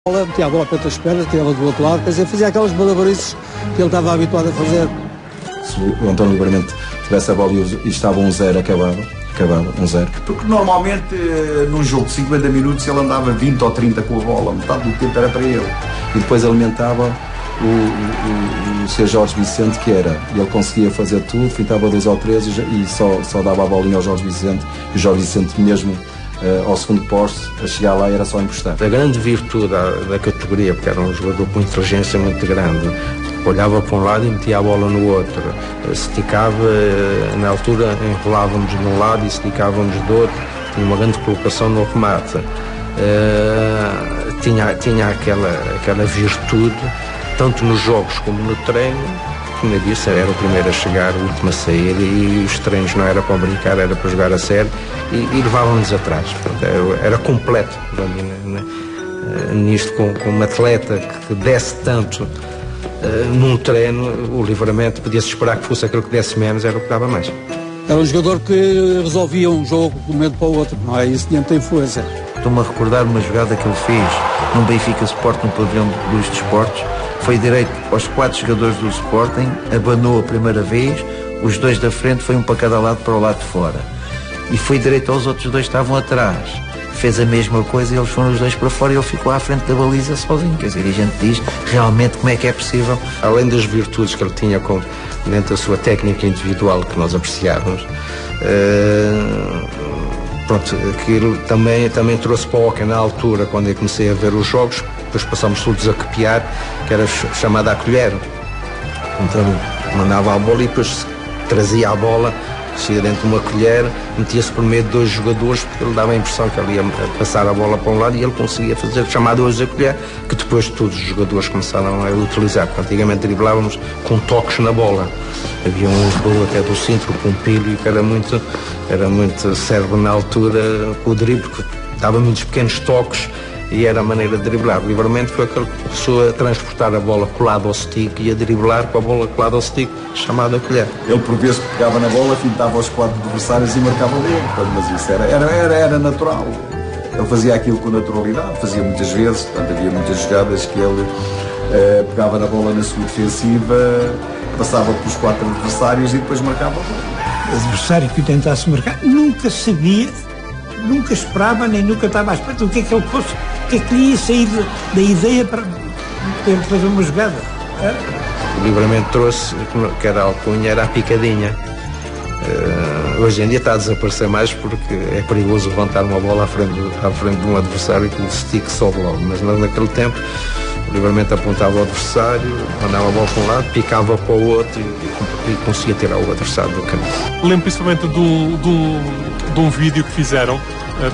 Metia a bola para outras pernas, tirava do outro lado, quer dizer, fazia aquelas malabarices que ele estava habituado a fazer. Se o António Livramento tivesse a bola e estava 1-0, acabava 1-0. Porque normalmente num jogo de 50 minutos ele andava 20 ou 30 com a bola, metade do tempo era para ele. E depois alimentava o Sr. Jorge Vicente, que era, ele conseguia fazer tudo, fitava 2 ou 3 e só dava a bolinha ao Jorge Vicente, e o Jorge Vicente mesmo ao segundo poste, a chegar lá era só encostar. A grande virtude da categoria, porque era um jogador com inteligência muito grande, olhava para um lado e metia a bola no outro, esticava, na altura enrolávamos de um lado e esticávamos do outro, tinha uma grande colocação no remate, tinha aquela virtude, tanto nos jogos como no treino. Como eu disse, era o primeiro a chegar, o último a sair, e os treinos não era para brincar, era para jogar a sério, e levavam-nos atrás. Portanto, era completo para mim, nisto, com um atleta que desse tanto num treino. O Livramento podia-se esperar que fosse aquele que desse menos, era o que dava mais. Era um jogador que resolvia um jogo de um momento para o outro, não é? Isso tinha muita influência. Estou-me a recordar uma jogada que ele fez no Benfica Sport, no pavilhão dos Desportos. Foi direito aos 4 jogadores do Sporting, abanou a primeira vez, os 2 da frente, foi um para cada lado, para o lado de fora. E foi direito aos outros 2 que estavam atrás. Fez a mesma coisa e eles foram os 2 para fora e ele ficou à frente da baliza sozinho. Quer dizer, a gente diz realmente como é que é possível. Além das virtudes que ele tinha dentro da sua técnica individual, que nós apreciávamos, pronto, aquilo também trouxe para o hóquei na altura, quando eu comecei a ver os jogos. Depois passámos todos a copiar, que era chamada a colher. Então mandava a bola e depois trazia a bola, saía dentro de uma colher, metia-se por meio de 2 jogadores, porque ele dava a impressão que ele ia passar a bola para um lado e ele conseguia fazer chamada hoje a colher, que depois todos os jogadores começaram a utilizar. Porque antigamente driblávamos com toques na bola. Havia um jogador até do centro, com um Pílio, que era muito cérebro na altura com o drible, que dava muitos pequenos toques. E era a maneira de driblar. O Livramento foi aquele que começou a transportar a bola colada ao stick e a driblar com a bola colada ao stick, chamada colher. Ele por vezes pegava na bola, fintava aos 4 adversários e marcava o gol. Mas isso era natural. Ele fazia aquilo com naturalidade, fazia muitas vezes, portanto havia muitas jogadas que ele pegava na bola na sua defensiva, passava pelos 4 adversários e depois marcava o gol. O adversário que o tentasse marcar nunca sabia, nunca esperava, nem nunca estava à espera do que é que ele fosse, o que é que ia sair da ideia para ele fazer uma jogada. O Livramento trouxe, que era a alcunha, era a picadinha. Hoje em dia está a desaparecer mais porque é perigoso levantar uma bola à frente de um adversário que o stick sobe logo, mas naquele tempo o Livramento apontava o adversário, mandava a bola para um lado, picava para o outro e conseguia tirar o adversário do campo. Lembro principalmente de um vídeo que fizeram.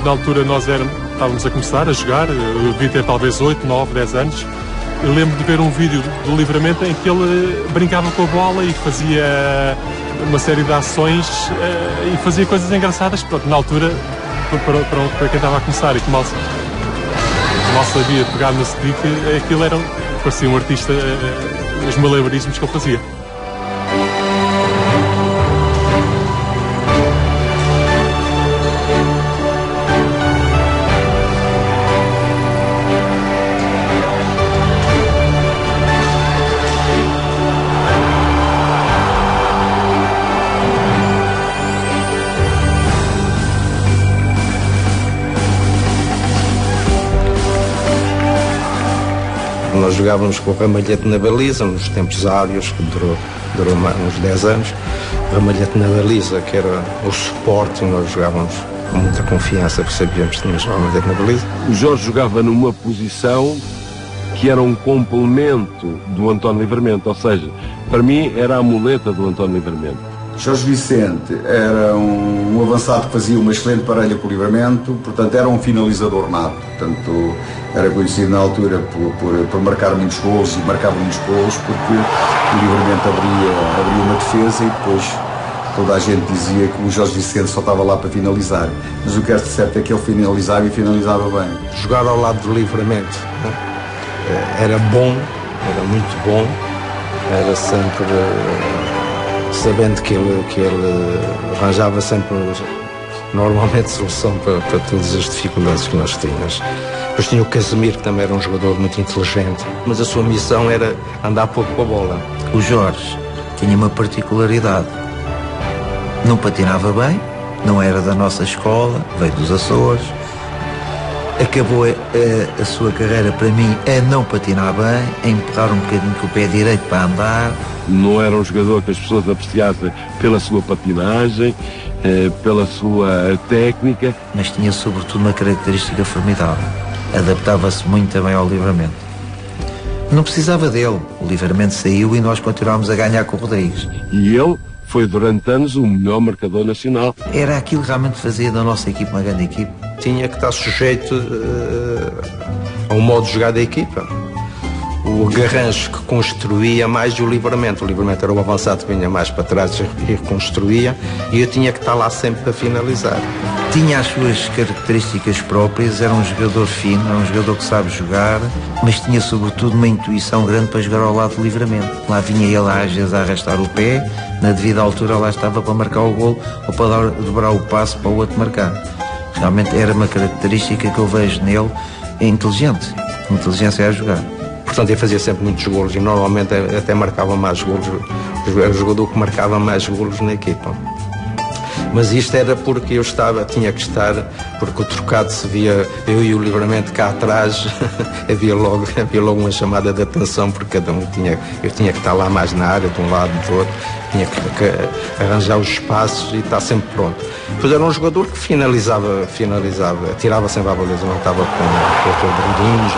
Na altura nós estávamos a começar a jogar, eu devia ter talvez 8, 9, 10 anos. Eu lembro de ver um vídeo do Livramento em que ele brincava com a bola e fazia uma série de ações e fazia coisas engraçadas. Pronto, na altura, para quem estava a começar e que mal sabia pegar no stick, aquilo parecia um artista, os malabarismos que ele fazia. Nós jogávamos com o Ramalhete na baliza, nos tempos áureos, que durou uns 10 anos. O Ramalhete na baliza, que era o suporte, nós jogávamos com muita confiança, porque sabíamos que tínhamos o Ramalhete na baliza. O Jorge jogava numa posição que era um complemento do António Livramento, ou seja, para mim era a muleta do António Livramento. Jorge Vicente era um avançado que fazia uma excelente parelha com o Livramento, portanto era um finalizador nato, portanto era conhecido na altura por marcar muitos golos e marcava muitos golos porque o Livramento abria uma defesa e depois toda a gente dizia que o Jorge Vicente só estava lá para finalizar, mas o que é certo é que ele finalizava e finalizava bem. Jogar ao lado do Livramento era bom, era muito bom, era sempre sabendo que ele arranjava sempre normalmente solução para todas as dificuldades que nós tínhamos. Depois tinha o Casemiro, que também era um jogador muito inteligente, mas a sua missão era andar pouco com a bola. O Jorge tinha uma particularidade. Não patinava bem, não era da nossa escola, veio dos Açores. Acabou a sua carreira, para mim, a não patinar bem, a empurrar um bocadinho com o pé direito para andar. Não era um jogador que as pessoas apreciassem pela sua patinagem, pela sua técnica. Mas tinha sobretudo uma característica formidável. Adaptava-se muito bem ao Livramento. Não precisava dele. O Livramento saiu e nós continuámos a ganhar com o Rodrigues. E ele foi durante anos o melhor marcador nacional. Era aquilo que realmente fazia da nossa equipe uma grande equipe. Tinha que estar sujeito ao modo de jogar da equipa. O Garrancho que construía mais e o Livramento. O Livramento era o avançado que vinha mais para trás e reconstruía, e eu tinha que estar lá sempre para finalizar. Tinha as suas características próprias, era um jogador fino, era um jogador que sabe jogar, mas tinha sobretudo uma intuição grande para jogar ao lado do Livramento. Lá vinha ele às vezes a arrastar o pé, na devida altura lá estava para marcar o golo ou para dobrar o passo para o outro marcar. Realmente era uma característica que eu vejo nele, é inteligente, inteligência a jogar. Portanto, ele fazia sempre muitos golos e normalmente até marcava mais golos. Era o jogador que marcava mais golos na equipa. Mas isto era porque eu tinha que estar, porque o trocado se via, eu e o Livramento cá atrás, havia logo uma chamada de atenção, porque cada um eu tinha que estar lá mais na área, de um lado e do outro, tinha que arranjar os espaços e estar sempre pronto. Depois era um jogador que finalizava, tirava sempre a baliza, não estava com brilhinhos,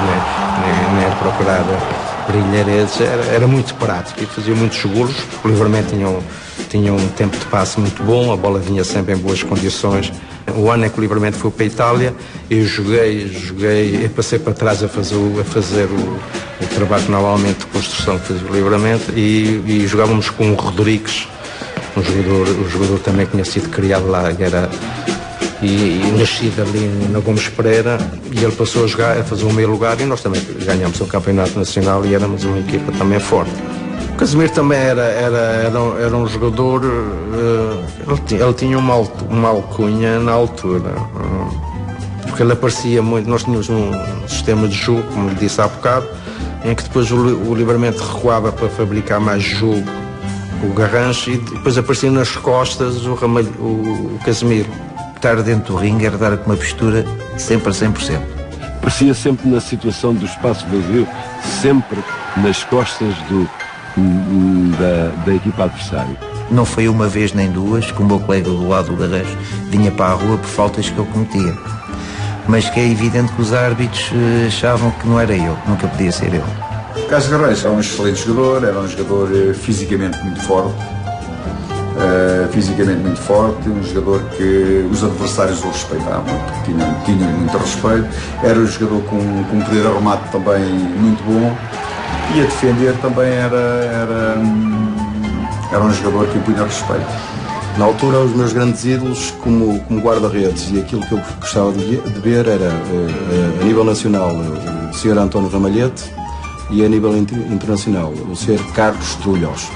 nem a procurar brilharetes, era muito prático e fazia muitos golos. O Livramento tinha um tempo de passe muito bom, a bola vinha sempre em boas condições. O ano em que o Livramento foi para a Itália, eu joguei, passei para trás a fazer o trabalho normalmente de construção que fazia o Livramento e jogávamos com o Rodrigues, um jogador também que tinha sido criado lá e nascido ali na Gomes Pereira, e ele passou a jogar, a fazer o meio lugar, e nós também ganhámos o campeonato nacional e éramos uma equipa também forte. O Casemiro também era um jogador, ele tinha uma alcunha na altura, porque ele aparecia muito. Nós tínhamos um sistema de jogo, como lhe disse há bocado, em que depois o Livramento recuava para fabricar mais jogo, o Garrancho, e depois aparecia nas costas o Casemiro. Estar dentro do ringue era dar com uma postura sempre a 100%. Parecia sempre na situação do espaço vazio, sempre nas costas da equipa adversária. Não foi uma vez nem duas que o meu colega do lado do Garrancho vinha para a rua por faltas que eu cometia. Mas que é evidente que os árbitros achavam que não era eu, nunca podia ser eu. O Carlos Garrancho era um excelente jogador, era um jogador fisicamente muito forte. Um jogador que os adversários o respeitavam, tinham muito respeito. Era um jogador com um poder arrumado também muito bom, e a defender também era um jogador que impunha respeito. Na altura, os meus grandes ídolos como guarda-redes, e aquilo que eu gostava de ver era, a nível nacional, o Sr. António Ramalhete, e a nível internacional, o Sr. Carlos Trulhos,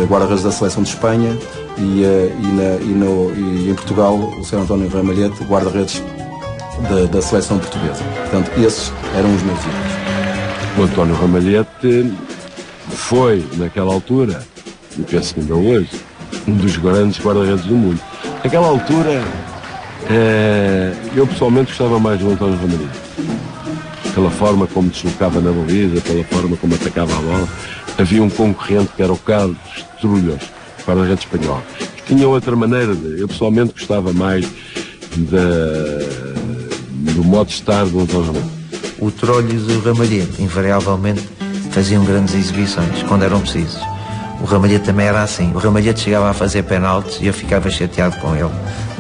guarda-redes da Seleção de Espanha, e em Portugal, o Sr. António Ramalhete, guarda-redes da Seleção Portuguesa. Portanto, esses eram os meus ídolos. O António Ramalhete foi, naquela altura, e penso que ainda hoje, um dos grandes guarda-redes do mundo. Naquela altura, eu pessoalmente gostava mais do António Ramalhete. Pela forma como deslocava na baliza, pela forma como atacava a bola. Havia um concorrente que era o Carlos Trulhos, guarda-redes espanhol, que tinha outra maneira eu pessoalmente gostava mais do modo de estar do António Ramalhete. O Trulhos e o Ramalhete invariavelmente faziam grandes exibições quando eram precisos. O Ramalhete também era assim. O Ramalhete chegava a fazer penaltis e eu ficava chateado com ele.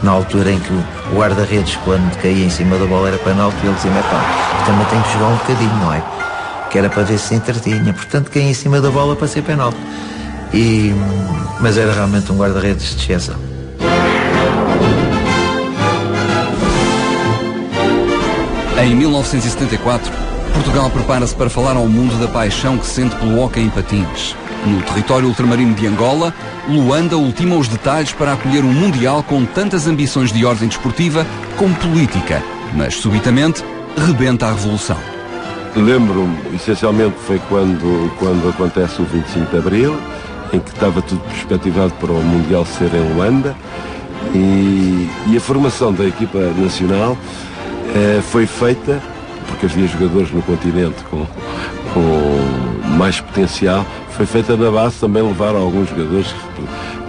Na altura em que o guarda-redes, quando caía em cima da bola, era penalti, e ele dizia: também tem que jogar um bocadinho, não é? Que era para ver se entretinha. Portanto, caía em cima da bola para ser penalti. Mas era realmente um guarda-redes de exceção. Em 1974, Portugal prepara-se para falar ao mundo da paixão que sente pelo hóquei em patins. No território ultramarino de Angola, Luanda ultima os detalhes para acolher um Mundial com tantas ambições de ordem desportiva como política. Mas, subitamente, rebenta a Revolução. Lembro-me, essencialmente, foi quando acontece o 25 de Abril, em que estava tudo perspectivado para o Mundial ser em Luanda, e a formação da equipa nacional foi feita, porque havia jogadores no continente com mais potencial, foi feita na base também levar alguns jogadores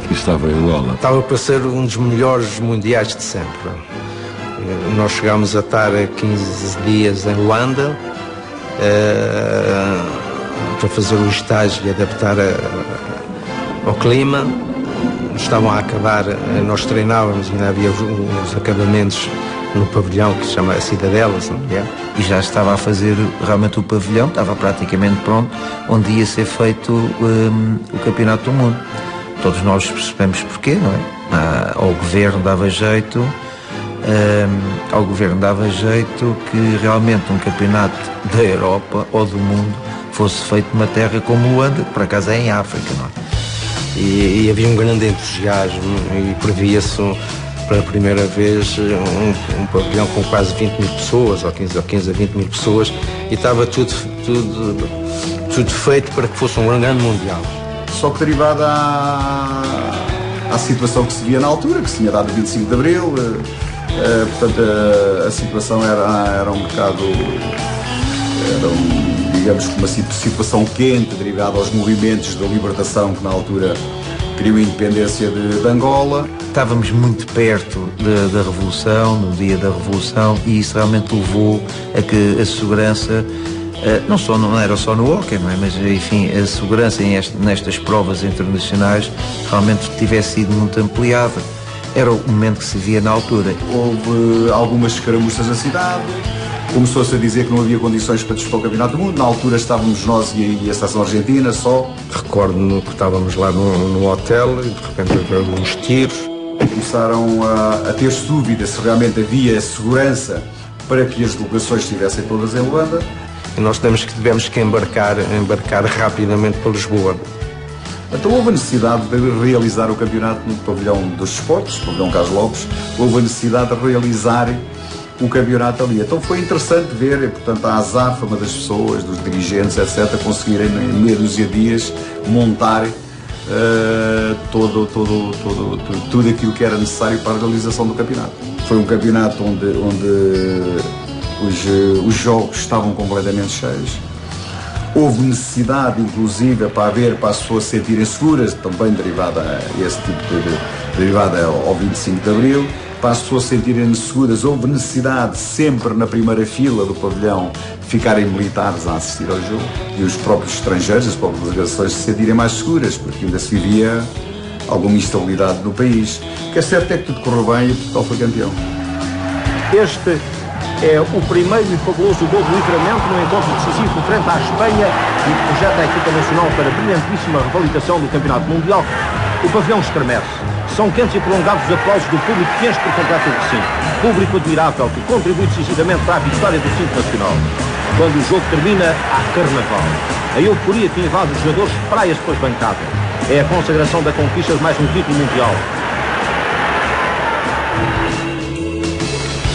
que estavam em Angola. Estava para ser um dos melhores mundiais de sempre. Nós chegámos a estar 15 dias em Luanda para fazer o estágio e adaptar ao clima. Estavam a acabar, nós treinávamos, ainda havia uns acabamentos no pavilhão que se chama a Cidadela, se não me engano. E já estava a fazer realmente o pavilhão, estava praticamente pronto, onde ia ser feito o Campeonato do Mundo. Todos nós percebemos porquê, não é? Ao governo dava jeito que realmente um campeonato da Europa ou do mundo fosse feito numa terra como Luanda, que por acaso é em África, não é? E havia um grande entusiasmo e previa-se pela primeira vez um pavilhão com quase 20 mil pessoas, ou 15 a 20 mil pessoas, e estava tudo feito para que fosse um grande mundial. Só que derivada à situação que se via na altura, que se tinha dado 25 de Abril, portanto a situação era um bocado, digamos, uma situação quente, derivada aos movimentos da libertação que na altura queriam a independência de Angola. Estávamos muito perto da Revolução, no dia da Revolução, e isso realmente levou a que a segurança, não era só no hóquei, não é? Mas enfim, a segurança nestas provas internacionais realmente tivesse sido muito ampliada. Era o momento que se via na altura. Houve algumas escaramuças na cidade, começou-se a dizer que não havia condições para disputar o Campeonato do Mundo. Na altura estávamos nós e a Seleção Argentina só. Recordo-me que estávamos lá no hotel e de repente houve uns tiros. Começaram a ter-se dúvida se realmente havia segurança para que as delegações estivessem todas em Luanda. E nós tivemos que embarcar rapidamente para Lisboa. Então houve a necessidade de realizar o campeonato no pavilhão dos esportes, no pavilhão Carlos Lopes. Houve a necessidade de realizar o campeonato ali. Então foi interessante ver, portanto, a azáfama das pessoas, dos dirigentes, etc., conseguirem em meia dúzia de dias montar tudo aquilo que era necessário para a realização do campeonato. Foi um campeonato onde os jogos estavam completamente cheios. Houve necessidade, inclusive, para as pessoas se sentirem seguras, também derivada a esse tipo derivada ao 25 de Abril. Para as pessoas se sentirem seguras, houve necessidade, sempre na primeira fila do pavilhão, ficarem militares a assistir ao jogo. E os próprios estrangeiros, as próprias delegações, se sentirem mais seguras, porque ainda se vivia alguma instabilidade no país. O que é certo é que tudo correu bem e Portugal foi campeão. Este é o primeiro e fabuloso gol do Livramento no encontro decisivo frente à Espanha e projeta a equipa nacional para a brilhantíssima revalidação do Campeonato Mundial. O pavilhão estremece. São quentes e prolongados os aplausos do público que enche por completo o recinto. Público admirável que contribui decisivamente para a vitória do cinto nacional. Quando o jogo termina, há carnaval. A euforia que invade os jogadores praia-se depois bancada. É a consagração da conquista de mais um título mundial.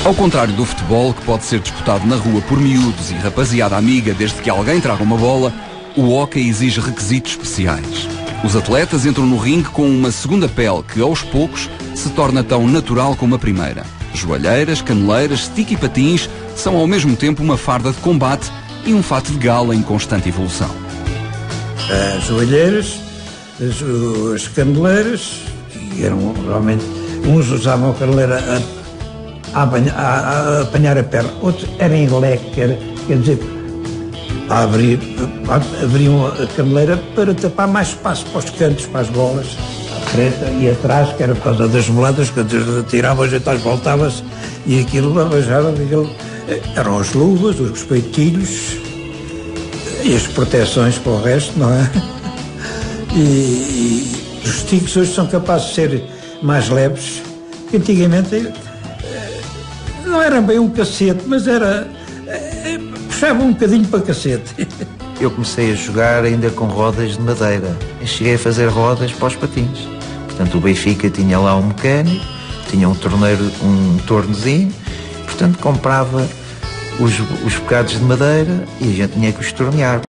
Ao contrário do futebol, que pode ser disputado na rua por miúdos e rapaziada amiga desde que alguém traga uma bola, o hóquei exige requisitos especiais. Os atletas entram no ringue com uma segunda pele que, aos poucos, se torna tão natural como a primeira. Joalheiras, caneleiras, stick e patins são ao mesmo tempo uma farda de combate e um fato de gala em constante evolução. As joalheiras, as caneleiras, que eram realmente, uns usavam a caneleira a apanhar a perna, outros eram em leque, quer dizer, abriam a caneleira para tapar mais espaço para os cantos, para as bolas, à frente e atrás, que era por causa das moladas, que tiravam, ajeitavam, voltava-se e aquilo arranjava, eram as luvas, os peitilhos e as proteções para o resto, não é? E os sticks hoje são capazes de ser mais leves, que antigamente não era bem um cacete, mas puxava um bocadinho para cacete. Eu comecei a jogar ainda com rodas de madeira. Eu cheguei a fazer rodas para os patins. Portanto, o Benfica tinha lá um mecânico, tinha um torneiro, um tornozinho, portanto comprava os bocados de madeira e a gente tinha que os tornear.